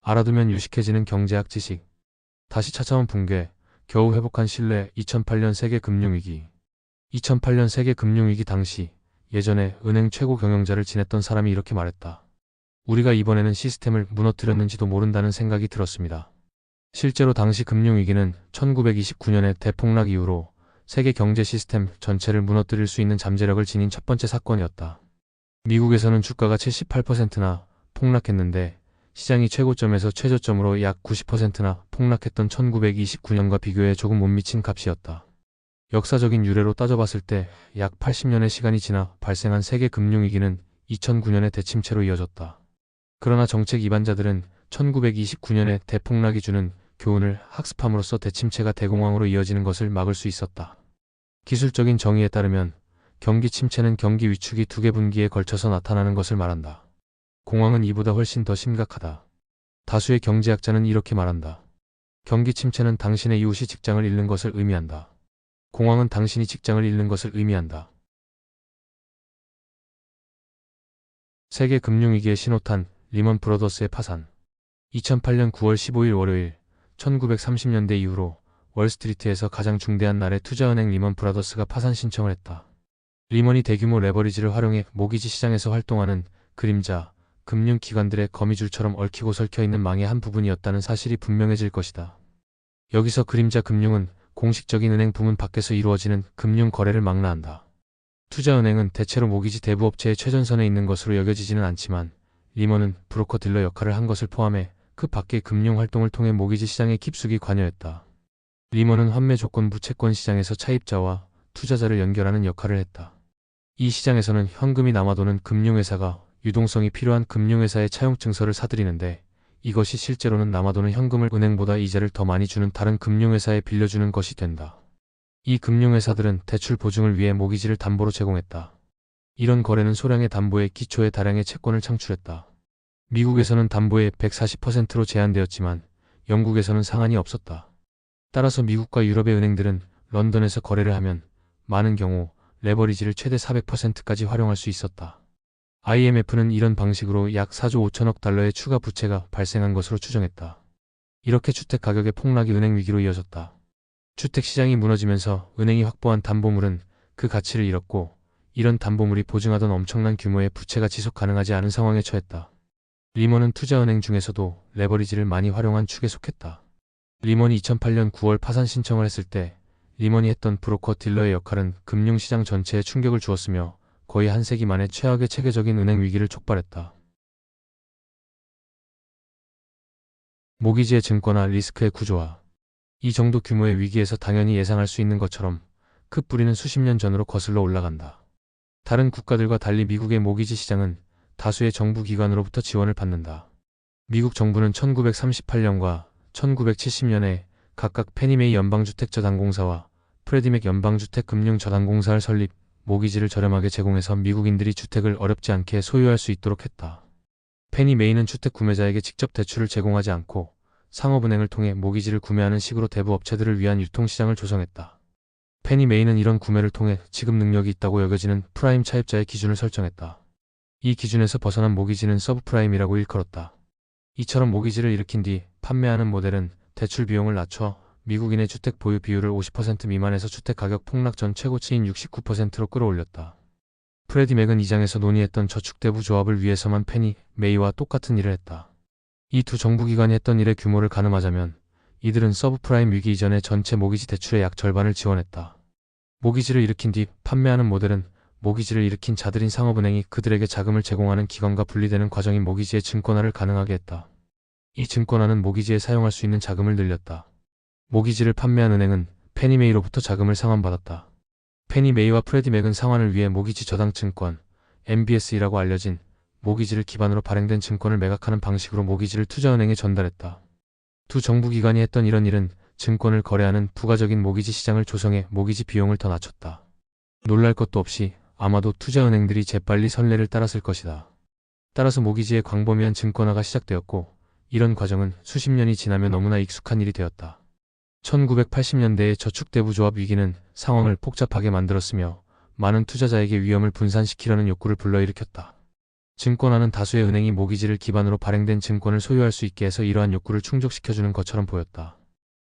알아두면 유식해지는 경제학 지식. 다시 찾아온 붕괴, 겨우 회복한 신뢰. 2008년 세계 금융위기. 2008년 세계 금융위기 당시 예전에 은행 최고 경영자를 지냈던 사람이 이렇게 말했다. 우리가 이번에는 시스템을 무너뜨렸는지도 모른다는 생각이 들었습니다. 실제로 당시 금융위기는 1929년의 대폭락 이후로 세계 경제 시스템 전체를 무너뜨릴 수 있는 잠재력을 지닌 첫 번째 사건이었다. 미국에서는 주가가 78%나 폭락했는데 시장이 최고점에서 최저점으로 약 90%나 폭락했던 1929년과 비교해 조금 못 미친 값이었다. 역사적인 유래로 따져봤을 때 약 80년의 시간이 지나 발생한 세계 금융위기는 2009년의 대침체로 이어졌다. 그러나 정책 이반자들은 1929년의 대폭락이 주는 교훈을 학습함으로써 대침체가 대공황으로 이어지는 것을 막을 수 있었다. 기술적인 정의에 따르면 경기 침체는 경기 위축이 두 개 분기에 걸쳐서 나타나는 것을 말한다. 공황은 이보다 훨씬 더 심각하다. 다수의 경제학자는 이렇게 말한다. 경기 침체는 당신의 이웃이 직장을 잃는 것을 의미한다. 공황은 당신이 직장을 잃는 것을 의미한다. 세계 금융위기의 신호탄, 리먼 브러더스의 파산. 2008년 9월 15일 월요일, 1930년대 이후로 월스트리트에서 가장 중대한 날에 투자은행 리먼 브라더스가 파산 신청을 했다. 리먼이 대규모 레버리지를 활용해 모기지 시장에서 활동하는 그림자, 금융기관들의 거미줄처럼 얽히고 설켜 있는 망의 한 부분이었다는 사실이 분명해질 것이다. 여기서 그림자 금융은 공식적인 은행 부문 밖에서 이루어지는 금융 거래를 망라한다. 투자은행은 대체로 모기지 대부업체의 최전선에 있는 것으로 여겨지지는 않지만 리먼은 브로커 딜러 역할을 한 것을 포함해 그 밖의 금융 활동을 통해 모기지 시장에 깊숙이 관여했다. 리먼은 환매 조건 무채권 시장에서 차입자와 투자자를 연결하는 역할을 했다. 이 시장에서는 현금이 남아도는 금융회사가 유동성이 필요한 금융회사의 차용증서를 사들이는데 이것이 실제로는 남아도는 현금을 은행보다 이자를 더 많이 주는 다른 금융회사에 빌려주는 것이 된다. 이 금융회사들은 대출 보증을 위해 모기지를 담보로 제공했다. 이런 거래는 소량의 담보에 기초에 다량의 채권을 창출했다. 미국에서는 담보의 140%로 제한되었지만 영국에서는 상한이 없었다. 따라서 미국과 유럽의 은행들은 런던에서 거래를 하면 많은 경우 레버리지를 최대 400%까지 활용할 수 있었다. IMF는 이런 방식으로 약 4조 5천억 달러의 추가 부채가 발생한 것으로 추정했다. 이렇게 주택 가격의 폭락이 은행 위기로 이어졌다. 주택 시장이 무너지면서 은행이 확보한 담보물은 그 가치를 잃었고 이런 담보물이 보증하던 엄청난 규모의 부채가 지속 가능하지 않은 상황에 처했다. 리먼은 투자은행 중에서도 레버리지를 많이 활용한 축에 속했다. 리먼이 2008년 9월 파산 신청을 했을 때 리먼이 했던 브로커 딜러의 역할은 금융시장 전체에 충격을 주었으며 거의 한 세기 만에 최악의 체계적인 은행 위기를 촉발했다. 모기지의 증권화 리스크의 구조화. 이 정도 규모의 위기에서 당연히 예상할 수 있는 것처럼 그 뿌리는 수십 년 전으로 거슬러 올라간다. 다른 국가들과 달리 미국의 모기지 시장은 다수의 정부 기관으로부터 지원을 받는다. 미국 정부는 1938년과 1970년에 각각 페니메이 연방주택저당공사와 프레디맥 연방주택금융저당공사를 설립, 모기지를 저렴하게 제공해서 미국인들이 주택을 어렵지 않게 소유할 수 있도록 했다. 페니메이는 주택 구매자에게 직접 대출을 제공하지 않고 상업은행을 통해 모기지를 구매하는 식으로 대부업체들을 위한 유통시장을 조성했다. 페니메이는 이런 구매를 통해 지급 능력이 있다고 여겨지는 프라임 차입자의 기준을 설정했다. 이 기준에서 벗어난 모기지는 서브프라임이라고 일컬었다. 이처럼 모기지를 일으킨 뒤 판매하는 모델은 대출 비용을 낮춰 미국인의 주택 보유 비율을 50% 미만에서 주택 가격 폭락 전 최고치인 69%로 끌어올렸다. 프레디 맥은 이 장에서 논의했던 저축대부 조합을 위해서만 페니 메이와 똑같은 일을 했다. 이 두 정부기관이 했던 일의 규모를 가늠하자면 이들은 서브프라임 위기 이전의 전체 모기지 대출의 약 절반을 지원했다. 모기지를 일으킨 뒤 판매하는 모델은 모기지를 일으킨 자들인 상업은행이 그들에게 자금을 제공하는 기관과 분리되는 과정인 모기지의 증권화를 가능하게 했다. 이 증권화는 모기지에 사용할 수 있는 자금을 늘렸다. 모기지를 판매한 은행은 페니메이로부터 자금을 상환받았다. 페니메이와 프레디맥은 상환을 위해 모기지 저당증권, MBS이라고 알려진 모기지를 기반으로 발행된 증권을 매각하는 방식으로 모기지를 투자은행에 전달했다. 두 정부기관이 했던 이런 일은 증권을 거래하는 부가적인 모기지 시장을 조성해 모기지 비용을 더 낮췄다. 놀랄 것도 없이 아마도 투자은행들이 재빨리 선례를 따랐을 것이다. 따라서 모기지의 광범위한 증권화가 시작되었고 이런 과정은 수십 년이 지나며 너무나 익숙한 일이 되었다. 1980년대의 저축대부조합 위기는 상황을 복잡하게 만들었으며 많은 투자자에게 위험을 분산시키려는 욕구를 불러일으켰다. 증권화는 다수의 은행이 모기지를 기반으로 발행된 증권을 소유할 수 있게 해서 이러한 욕구를 충족시켜주는 것처럼 보였다.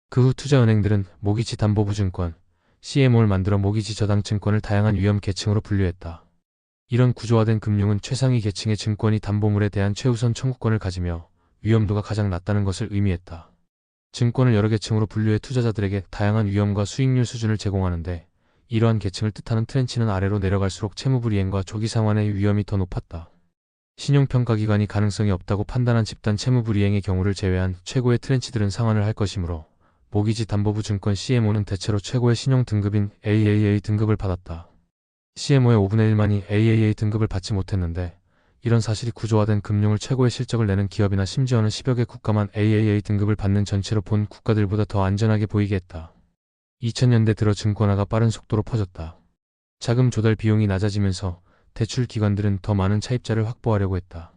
그 후 투자은행들은 모기지 담보부증권, CMO를 만들어 모기지 저당 증권을 다양한 위험 계층으로 분류했다. 이런 구조화된 금융은 최상위 계층의 증권이 담보물에 대한 최우선 청구권을 가지며 위험도가 가장 낮다는 것을 의미했다. 증권을 여러 계층으로 분류해 투자자들에게 다양한 위험과 수익률 수준을 제공하는데, 이러한 계층을 뜻하는 트렌치는 아래로 내려갈수록 채무불이행과 조기 상환의 위험이 더 높았다. 신용평가기관이 가능성이 없다고 판단한 집단 채무불이행의 경우를 제외한 최고의 트렌치들은 상환을 할 것이므로 모기지 담보부 증권 CMO는 대체로 최고의 신용 등급인 AAA 등급을 받았다. CMO의 5분의 1만이 AAA 등급을 받지 못했는데, 이런 사실이 구조화된 금융을 최고의 실적을 내는 기업이나 심지어는 10여 개 국가만 AAA 등급을 받는 전체로 본 국가들보다 더 안전하게 보이게 했다. 2000년대 들어 증권화가 빠른 속도로 퍼졌다. 자금 조달 비용이 낮아지면서 대출 기관들은 더 많은 차입자를 확보하려고 했다.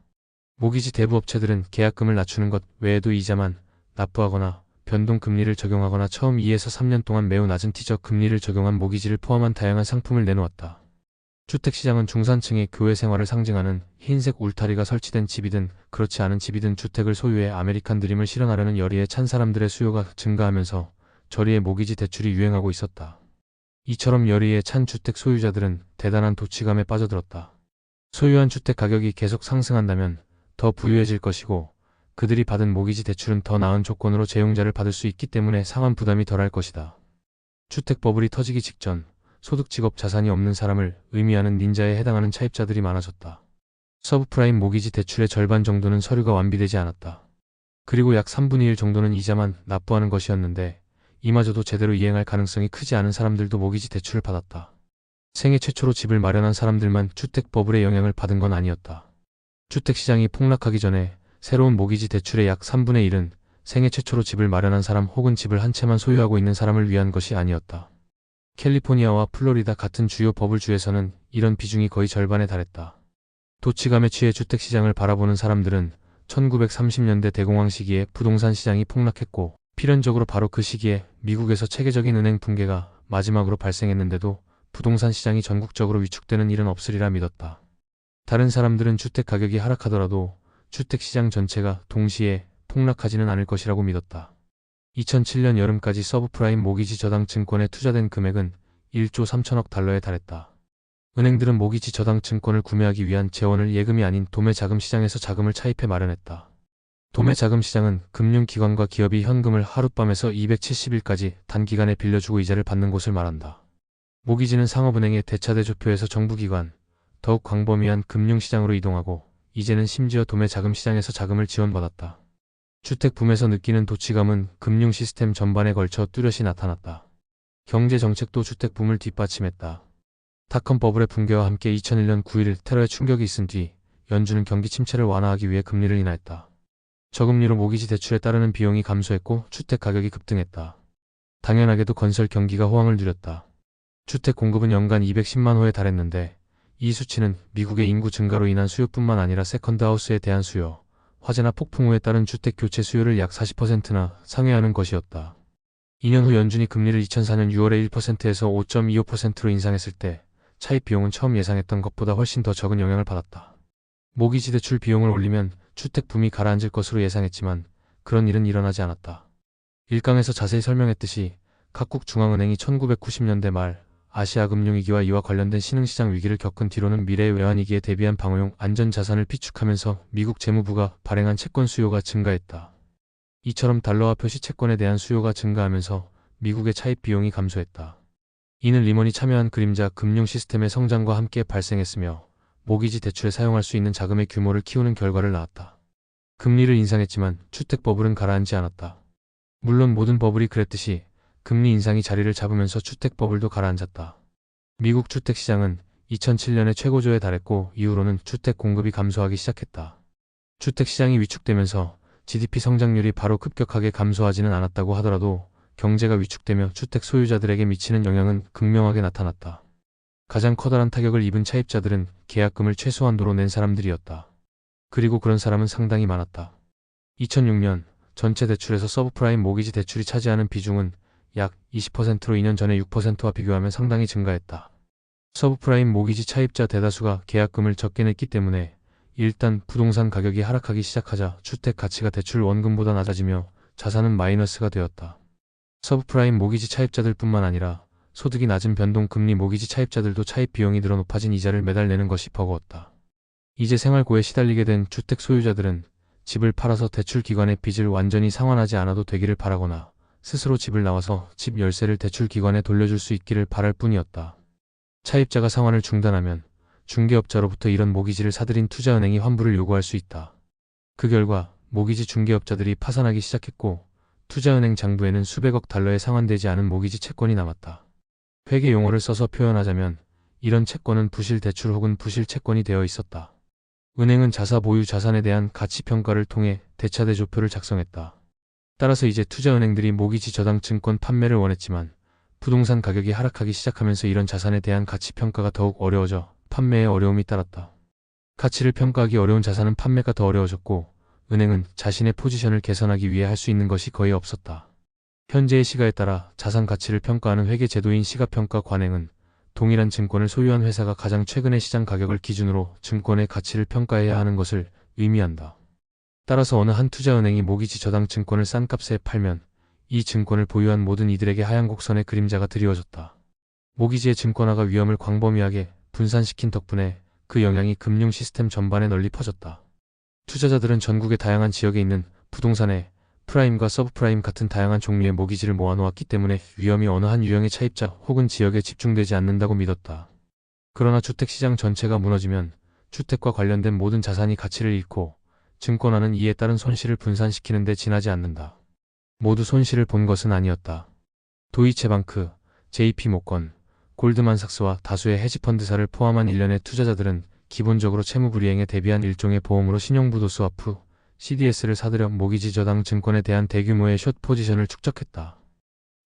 모기지 대부 업체들은 계약금을 낮추는 것 외에도 이자만 납부하거나 변동금리를 적용하거나 처음 2에서 3년 동안 매우 낮은 티적 금리를 적용한 모기지를 포함한 다양한 상품을 내놓았다. 주택시장은 중산층의 교외 생활을 상징하는 흰색 울타리가 설치된 집이든 그렇지 않은 집이든 주택을 소유해 아메리칸 드림을 실현하려는 열의에 찬 사람들의 수요가 증가하면서 저리의 모기지 대출이 유행하고 있었다. 이처럼 열의에 찬 주택 소유자들은 대단한 도취감에 빠져들었다. 소유한 주택 가격이 계속 상승한다면 더 부유해질 것이고, 그들이 받은 모기지 대출은 더 나은 조건으로 재용자를 받을 수 있기 때문에 상환 부담이 덜할 것이다. 주택 버블이 터지기 직전 소득 직업 자산이 없는 사람을 의미하는 닌자에 해당하는 차입자들이 많아졌다. 서브프라임 모기지 대출의 절반 정도는 서류가 완비되지 않았다. 그리고 약 3분의 1 정도는 이자만 납부하는 것이었는데, 이마저도 제대로 이행할 가능성이 크지 않은 사람들도 모기지 대출을 받았다. 생애 최초로 집을 마련한 사람들만 주택 버블의 영향을 받은 건 아니었다. 주택시장이 폭락하기 전에 새로운 모기지 대출의 약 3분의 1은 생애 최초로 집을 마련한 사람 혹은 집을 한 채만 소유하고 있는 사람을 위한 것이 아니었다. 캘리포니아와 플로리다 같은 주요 버블주에서는 이런 비중이 거의 절반에 달했다. 도취감에 취해 주택시장을 바라보는 사람들은 1930년대 대공황 시기에 부동산 시장이 폭락했고, 필연적으로 바로 그 시기에 미국에서 체계적인 은행 붕괴가 마지막으로 발생했는데도 부동산 시장이 전국적으로 위축되는 일은 없으리라 믿었다. 다른 사람들은 주택 가격이 하락하더라도 주택시장 전체가 동시에 폭락하지는 않을 것이라고 믿었다. 2007년 여름까지 서브프라임 모기지 저당 증권에 투자된 금액은 1조 3천억 달러에 달했다. 은행들은 모기지 저당 증권을 구매하기 위한 재원을 예금이 아닌 도매 자금 시장에서 자금을 차입해 마련했다. 도매 자금 시장은 금융기관과 기업이 현금을 하룻밤에서 270일까지 단기간에 빌려주고 이자를 받는 곳을 말한다. 모기지는 상업은행의 대차대조표에서 정부기관, 더욱 광범위한 금융시장으로 이동하고, 이제는 심지어 도매 자금 시장에서 자금을 지원받았다. 주택 붐에서 느끼는 도취감은 금융 시스템 전반에 걸쳐 뚜렷이 나타났다. 경제 정책도 주택 붐을 뒷받침했다. 닷컴 버블의 붕괴와 함께 2001년 9일 테러의 충격이 있은 뒤 연준은 경기 침체를 완화하기 위해 금리를 인하했다. 저금리로 모기지 대출에 따르는 비용이 감소했고 주택 가격이 급등했다. 당연하게도 건설 경기가 호황을 누렸다. 주택 공급은 연간 210만 호에 달했는데, 이 수치는 미국의 인구 증가로 인한 수요뿐만 아니라 세컨드 하우스에 대한 수요, 화재나 폭풍 후에 따른 주택 교체 수요를 약 40%나 상회하는 것이었다. 2년 후 연준이 금리를 2004년 6월에 1%에서 5.25%로 인상했을 때 차입 비용은 처음 예상했던 것보다 훨씬 더 적은 영향을 받았다. 모기지 대출 비용을 올리면 주택 붐이 가라앉을 것으로 예상했지만 그런 일은 일어나지 않았다. 일강에서 자세히 설명했듯이 각국 중앙은행이 1990년대 말 아시아 금융위기와 이와 관련된 신흥시장 위기를 겪은 뒤로는 미래의 외환위기에 대비한 방어용 안전자산을 비축하면서 미국 재무부가 발행한 채권 수요가 증가했다. 이처럼 달러화 표시 채권에 대한 수요가 증가하면서 미국의 차입 비용이 감소했다. 이는 리먼이 참여한 그림자 금융 시스템의 성장과 함께 발생했으며 모기지 대출에 사용할 수 있는 자금의 규모를 키우는 결과를 낳았다. 금리를 인상했지만 주택 버블은 가라앉지 않았다. 물론 모든 버블이 그랬듯이 금리 인상이 자리를 잡으면서 주택 버블도 가라앉았다. 미국 주택시장은 2007년에 최고조에 달했고 이후로는 주택 공급이 감소하기 시작했다. 주택시장이 위축되면서 GDP 성장률이 바로 급격하게 감소하지는 않았다고 하더라도 경제가 위축되며 주택 소유자들에게 미치는 영향은 극명하게 나타났다. 가장 커다란 타격을 입은 차입자들은 계약금을 최소한도로 낸 사람들이었다. 그리고 그런 사람은 상당히 많았다. 2006년 전체 대출에서 서브프라임 모기지 대출이 차지하는 비중은 약 20%로 2년 전의 6%와 비교하면 상당히 증가했다. 서브프라임 모기지 차입자 대다수가 계약금을 적게 냈기 때문에 일단 부동산 가격이 하락하기 시작하자 주택 가치가 대출 원금보다 낮아지며 자산은 마이너스가 되었다. 서브프라임 모기지 차입자들뿐만 아니라 소득이 낮은 변동금리 모기지 차입자들도 차입 비용이 늘어 높아진 이자를 매달 내는 것이 버거웠다. 이제 생활고에 시달리게 된 주택 소유자들은 집을 팔아서 대출기관의 빚을 완전히 상환하지 않아도 되기를 바라거나 스스로 집을 나와서 집 열쇠를 대출기관에 돌려줄 수 있기를 바랄 뿐이었다. 차입자가 상환을 중단하면 중개업자로부터 이런 모기지를 사들인 투자은행이 환불을 요구할 수 있다. 그 결과 모기지 중개업자들이 파산하기 시작했고 투자은행 장부에는 수백억 달러에 상환되지 않은 모기지 채권이 남았다. 회계 용어를 써서 표현하자면 이런 채권은 부실 대출 혹은 부실 채권이 되어 있었다. 은행은 자사 보유 자산에 대한 가치평가를 통해 대차대조표를 작성했다. 따라서 이제 투자은행들이 모기지 저당 증권 판매를 원했지만 부동산 가격이 하락하기 시작하면서 이런 자산에 대한 가치평가가 더욱 어려워져 판매에 어려움이 따랐다. 가치를 평가하기 어려운 자산은 판매가 더 어려워졌고 은행은 자신의 포지션을 개선하기 위해 할 수 있는 것이 거의 없었다. 현재의 시가에 따라 자산 가치를 평가하는 회계 제도인 시가평가관행은 동일한 증권을 소유한 회사가 가장 최근의 시장 가격을 기준으로 증권의 가치를 평가해야 하는 것을 의미한다. 따라서 어느 한 투자은행이 모기지 저당 증권을 싼 값에 팔면 이 증권을 보유한 모든 이들에게 하얀 곡선의 그림자가 드리워졌다. 모기지의 증권화가 위험을 광범위하게 분산시킨 덕분에 그 영향이 금융 시스템 전반에 널리 퍼졌다. 투자자들은 전국의 다양한 지역에 있는 부동산에 프라임과 서브프라임 같은 다양한 종류의 모기지를 모아놓았기 때문에 위험이 어느 한 유형의 차입자 혹은 지역에 집중되지 않는다고 믿었다. 그러나 주택시장 전체가 무너지면 주택과 관련된 모든 자산이 가치를 잃고 증권화는 이에 따른 손실을 분산시키는 데 지나지 않는다. 모두 손실을 본 것은 아니었다. 도이체방크, JP모건, 골드만삭스와 다수의 헤지펀드사를 포함한 일련의 투자자들은 기본적으로 채무불이행에 대비한 일종의 보험으로 신용부도 스와프, CDS를 사들여 모기지 저당 증권에 대한 대규모의 숏 포지션을 축적했다.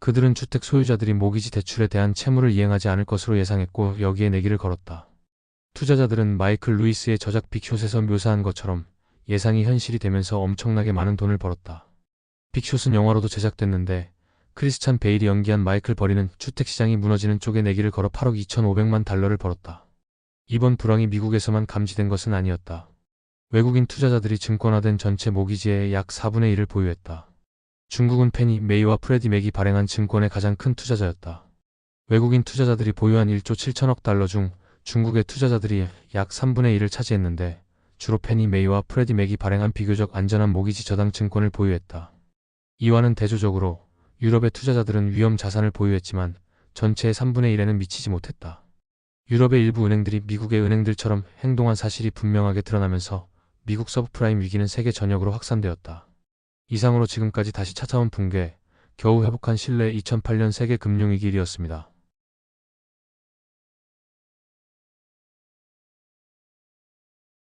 그들은 주택 소유자들이 모기지 대출에 대한 채무를 이행하지 않을 것으로 예상했고 여기에 내기를 걸었다. 투자자들은 마이클 루이스의 저작 빅숏에서 묘사한 것처럼 예상이 현실이 되면서 엄청나게 많은 돈을 벌었다. 빅숏은 영화로도 제작됐는데 크리스찬 베일이 연기한 마이클 버리는 주택시장이 무너지는 쪽에 내기를 걸어 8억 2,500만 달러를 벌었다. 이번 불황이 미국에서만 감지된 것은 아니었다. 외국인 투자자들이 증권화된 전체 모기지의 약 4분의 1을 보유했다. 중국은 페니 메이와 프레디 맥이 발행한 증권의 가장 큰 투자자였다. 외국인 투자자들이 보유한 1조 7천억 달러 중 중국의 투자자들이 약 3분의 1을 차지했는데 주로 페니 메이와 프레디 맥이 발행한 비교적 안전한 모기지 저당 증권을 보유했다. 이와는 대조적으로 유럽의 투자자들은 위험 자산을 보유했지만 전체의 3분의 1에는 미치지 못했다. 유럽의 일부 은행들이 미국의 은행들처럼 행동한 사실이 분명하게 드러나면서 미국 서브프라임 위기는 세계 전역으로 확산되었다. 이상으로 지금까지 다시 찾아온 붕괴, 겨우 회복한 신뢰의 2008년 세계 금융위기 일이었습니다.